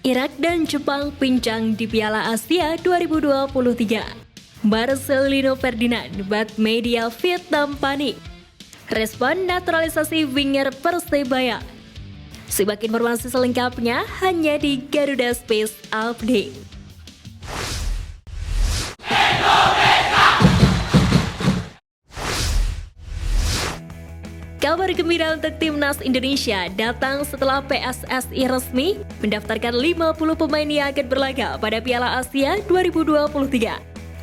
Irak dan Jepang pincang di Piala Asia 2023. Marcelino Ferdinand buat media Vietnam panik. Respon naturalisasi winger Persebaya. Simak informasi selengkapnya hanya di Garuda Space Update. Kabar gembira untuk Timnas Indonesia datang setelah PSSI resmi mendaftarkan 50 pemain yang akan berlaga pada Piala Asia 2023.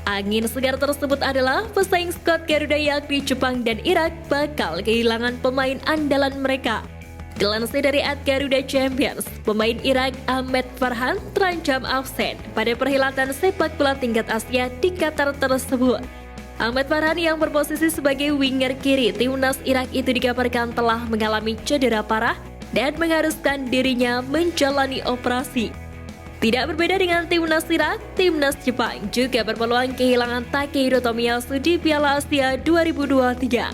Angin segar tersebut adalah pesaing skuad Garuda yakni Jepang dan Irak bakal kehilangan pemain andalan mereka. Dilansir dari @Garuda Champions, pemain Irak Ahmed Farhan terancam absen pada perhelatan sepak bola tingkat Asia di Qatar tersebut. Ahmed Farhan yang berposisi sebagai winger kiri timnas Irak itu dikabarkan telah mengalami cedera parah dan mengharuskan dirinya menjalani operasi. Tidak berbeda dengan timnas Irak, timnas Jepang juga berpeluang kehilangan Takehiro Tomiyasu di Piala Asia 2023.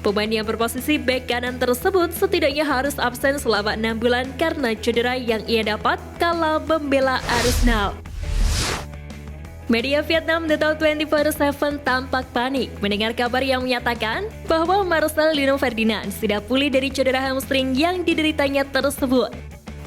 Pemain yang berposisi bek kanan tersebut setidaknya harus absen selama 6 bulan karena cedera yang ia dapat kala membela Arsenal. Media Vietnam The Talk 24/7 tampak panik mendengar kabar yang menyatakan bahwa Marcelino Ferdinand sudah pulih dari cedera hamstring yang dideritanya tersebut.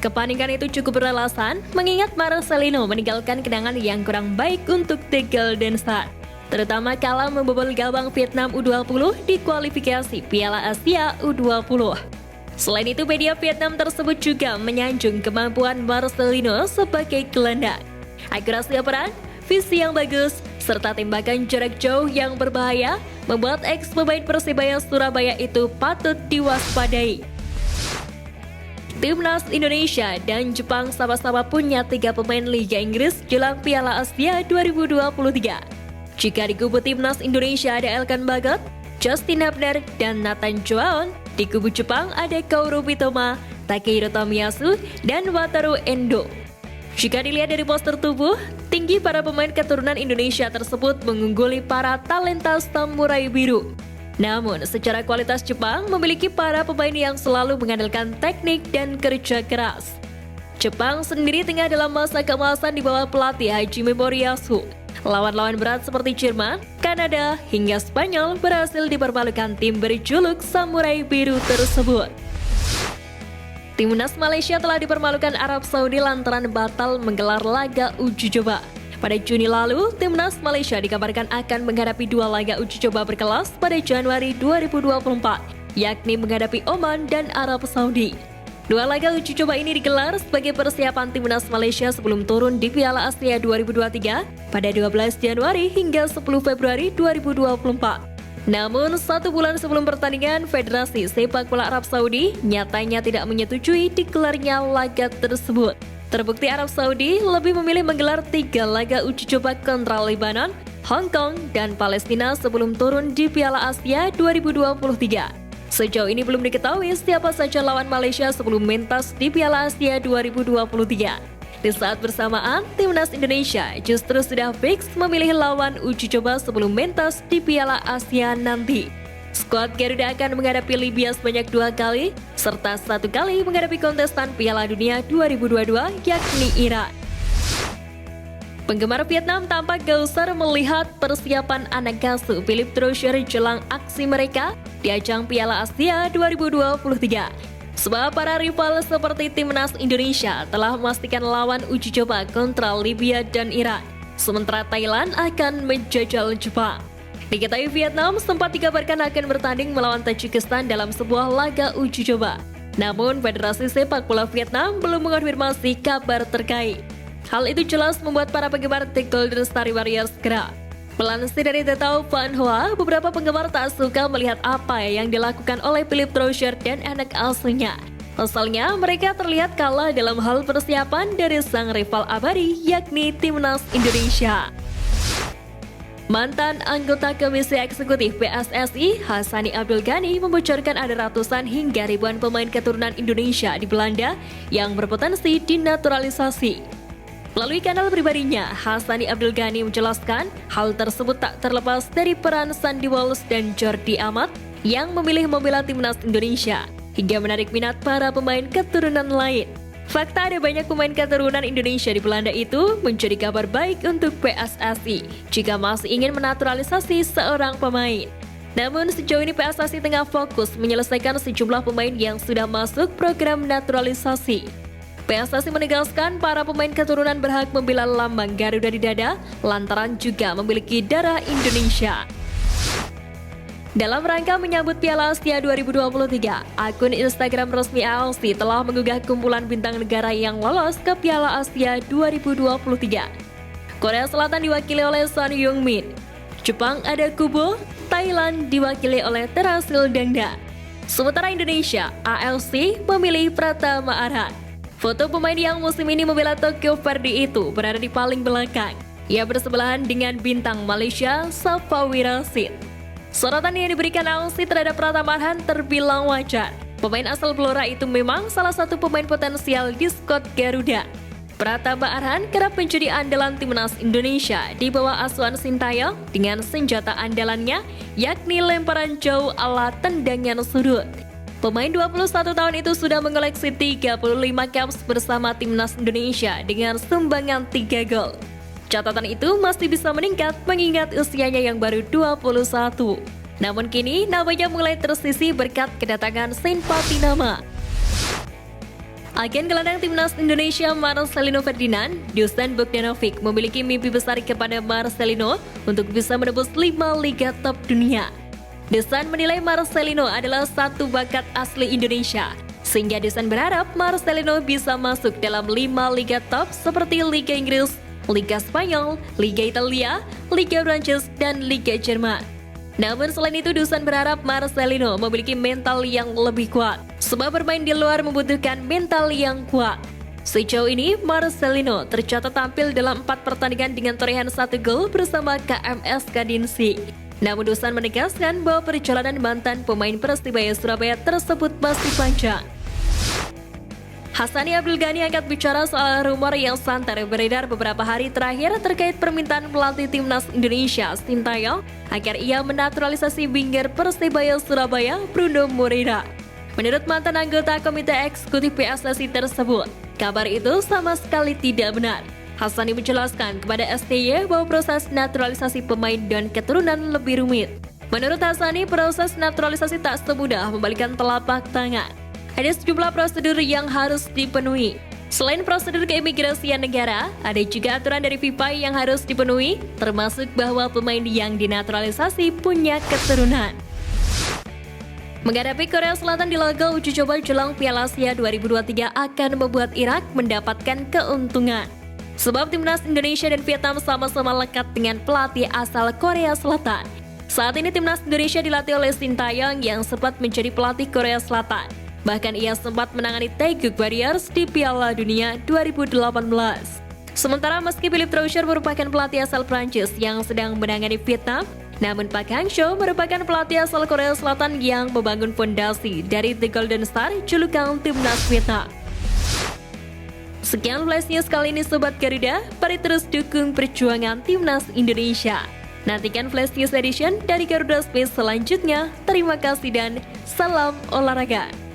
Kepanikan itu cukup beralasan mengingat Marcelino meninggalkan kenangan yang kurang baik untuk The Golden Star, terutama kala membobol gawang Vietnam U20 di kualifikasi Piala Asia U20. Selain itu, media Vietnam tersebut juga menyanjung kemampuan Marcelino sebagai gelandang. Akurasi operan, visi yang bagus, serta tembakan jarak jauh yang berbahaya membuat ex-pemain Persebaya Surabaya itu patut diwaspadai. Timnas Indonesia dan Jepang sama-sama punya 3 pemain Liga Inggris jelang Piala Asia 2023. Jika di kubu Timnas Indonesia ada Elkan Bagot, Justin Hubner, dan Nathan Choaon, di kubu Jepang ada Kaoru Mitoma, Takehiro Tomiyasu, dan Wataru Endo. Jika dilihat dari postur tubuh, tinggi para pemain keturunan Indonesia tersebut mengungguli para talenta samurai biru. Namun, secara kualitas Jepang memiliki para pemain yang selalu mengandalkan teknik dan kerja keras. Jepang sendiri tengah dalam masa keemasan di bawah pelatih Hajime Moriyasu. Lawan-lawan berat seperti Jerman, Kanada, hingga Spanyol berhasil dipermalukan tim berjuluk Samurai Biru tersebut. Timnas Malaysia telah dipermalukan Arab Saudi lantaran batal menggelar laga uji coba. Pada Juni lalu, Timnas Malaysia dikabarkan akan menghadapi 2 laga uji coba berkelas pada Januari 2024, yakni menghadapi Oman dan Arab Saudi. 2 laga uji coba ini digelar sebagai persiapan Timnas Malaysia sebelum turun di Piala Asia 2023 pada 12 Januari hingga 10 Februari 2024. Namun, 1 bulan sebelum pertandingan, Federasi Sepak Bola Arab Saudi nyatanya tidak menyetujui digelarnya laga tersebut. Terbukti Arab Saudi lebih memilih menggelar 3 laga uji coba kontra Lebanon, Hong Kong, dan Palestina sebelum turun di Piala Asia 2023. Sejauh ini belum diketahui siapa saja lawan Malaysia sebelum mentas di Piala Asia 2023. Di saat bersamaan, Timnas Indonesia justru sudah fix memilih lawan uji coba sebelum mentas di Piala Asia nanti. Skuad Garuda akan menghadapi Libya sebanyak 2 kali, serta 1 kali menghadapi kontestan Piala Dunia 2022 yakni Irak. Penggemar Vietnam tampak geusar melihat persiapan anak asuh Philippe Troussier jelang aksi mereka di ajang Piala Asia 2023. Sebab para rival seperti Timnas Indonesia telah memastikan lawan uji coba kontra Libya dan Irak, sementara Thailand akan menjajal Jepang. Diketahui Vietnam sempat dikabarkan akan bertanding melawan Tajikistan dalam sebuah laga uji coba. Namun, Federasi Sepak Bola Vietnam belum mengonfirmasi kabar terkait. Hal itu jelas membuat para penggemar The Golden Star Warriors gerah. Melansir dari The Talk Van Hoa, beberapa penggemar tak suka melihat apa yang dilakukan oleh Philippe Troussier dan anak asuhnya. Pasalnya, mereka terlihat kalah dalam hal persiapan dari sang rival abadi yakni Timnas Indonesia. Mantan anggota Komisi Eksekutif PSSI, Hassani Abdul Ghani, membocorkan ada ratusan hingga ribuan pemain keturunan Indonesia di Belanda yang berpotensi dinaturalisasi. Melalui kanal pribadinya, Hassani Abdul Ghani menjelaskan hal tersebut tak terlepas dari peran Sandy Walsh dan Jordi Amat yang memilih membela timnas Indonesia hingga menarik minat para pemain keturunan lain. Fakta ada banyak pemain keturunan Indonesia di Belanda itu menjadi kabar baik untuk PSSI jika masih ingin menaturalisasi seorang pemain. Namun sejauh ini PSSI tengah fokus menyelesaikan sejumlah pemain yang sudah masuk program naturalisasi. PSSI menegaskan para pemain keturunan berhak membela lambang Garuda di dada lantaran juga memiliki darah Indonesia. Dalam rangka menyambut Piala Asia 2023, akun Instagram resmi ALC telah mengunggah kumpulan bintang negara yang lolos ke Piala Asia 2023. Korea Selatan diwakili oleh Son Heung-min, Jepang ada Kubo, Thailand diwakili oleh Terasil Dangda. Sementara Indonesia, ALC memilih Pratama Arhan. Foto pemain yang musim ini membela Tokyo Verdy itu berada di paling belakang. Ia bersebelahan dengan bintang Malaysia, Safawi Rashid. Sorotan yang diberikan ALC terhadap Pratama Arhan terbilang wajar. Pemain asal Blora itu memang salah satu pemain potensial di skuad Garuda. Pratama Arhan kerap menjadi andalan timnas Indonesia di bawah asuhan Sintayong dengan senjata andalannya yakni lemparan jauh ala tendangan sudut. Pemain 21 tahun itu sudah mengoleksi 35 caps bersama timnas Indonesia dengan sumbangan 3 gol. Catatan itu masih bisa meningkat mengingat usianya yang baru 21. Namun kini namanya mulai tersisih berkat kedatangan simpati nama. Agen gelandang timnas Indonesia Marcelino Ferdinand, Dusan Bogdanovic memiliki mimpi besar kepada Marcelino untuk bisa menembus 5 liga top dunia. Dusan menilai Marcelino adalah satu bakat asli Indonesia, sehingga Dusan berharap Marcelino bisa masuk dalam 5 liga top seperti Liga Inggris, Liga Spanyol, Liga Italia, Liga Prancis, dan Liga Jerman. Namun selain itu, Dusan berharap Marcelino memiliki mental yang lebih kuat, sebab bermain di luar membutuhkan mental yang kuat. Sejauh ini, Marcelino tercatat tampil dalam 4 pertandingan dengan torehan 1 gol bersama KMS Kadinsi. Namun Dusan menegaskan bahwa perjalanan mantan pemain Persibaya Surabaya tersebut masih panjang. Hassani Abdul Ghani angkat bicara soal rumor yang santer beredar beberapa hari terakhir terkait permintaan pelatih timnas Indonesia Sintayong agar ia menaturalisasi winger Persibaya Surabaya Bruno Moreira. Menurut mantan anggota Komite Eksekutif PSSI tersebut, kabar itu sama sekali tidak benar. Hassani menjelaskan kepada STY bahwa proses naturalisasi pemain dan keturunan lebih rumit. Menurut Hassani, proses naturalisasi tak semudah membalikan telapak tangan. Ada sejumlah prosedur yang harus dipenuhi. Selain prosedur keimigrasian negara, ada juga aturan dari FIFA yang harus dipenuhi, termasuk bahwa pemain yang dinaturalisasi punya keturunan. Menghadapi Korea Selatan di laga uji coba jelang Piala Asia 2023 akan membuat Irak mendapatkan keuntungan. Sebab timnas Indonesia dan Vietnam sama-sama lekat dengan pelatih asal Korea Selatan. Saat ini timnas Indonesia dilatih oleh Sintayong yang sempat menjadi pelatih Korea Selatan. Bahkan ia sempat menangani Taeguk Warriors di Piala Dunia 2018. Sementara meski Philippe Troussard merupakan pelatih asal Prancis yang sedang menangani Vietnam, namun Park Hang-seo merupakan pelatih asal Korea Selatan yang membangun fondasi dari The Golden Star, julukan timnas Vietnam. Sekian Flash News kali ini Sobat Garuda, mari terus dukung perjuangan timnas Indonesia. Nantikan Flash News Edition dari Garuda Space selanjutnya. Terima kasih dan salam olahraga.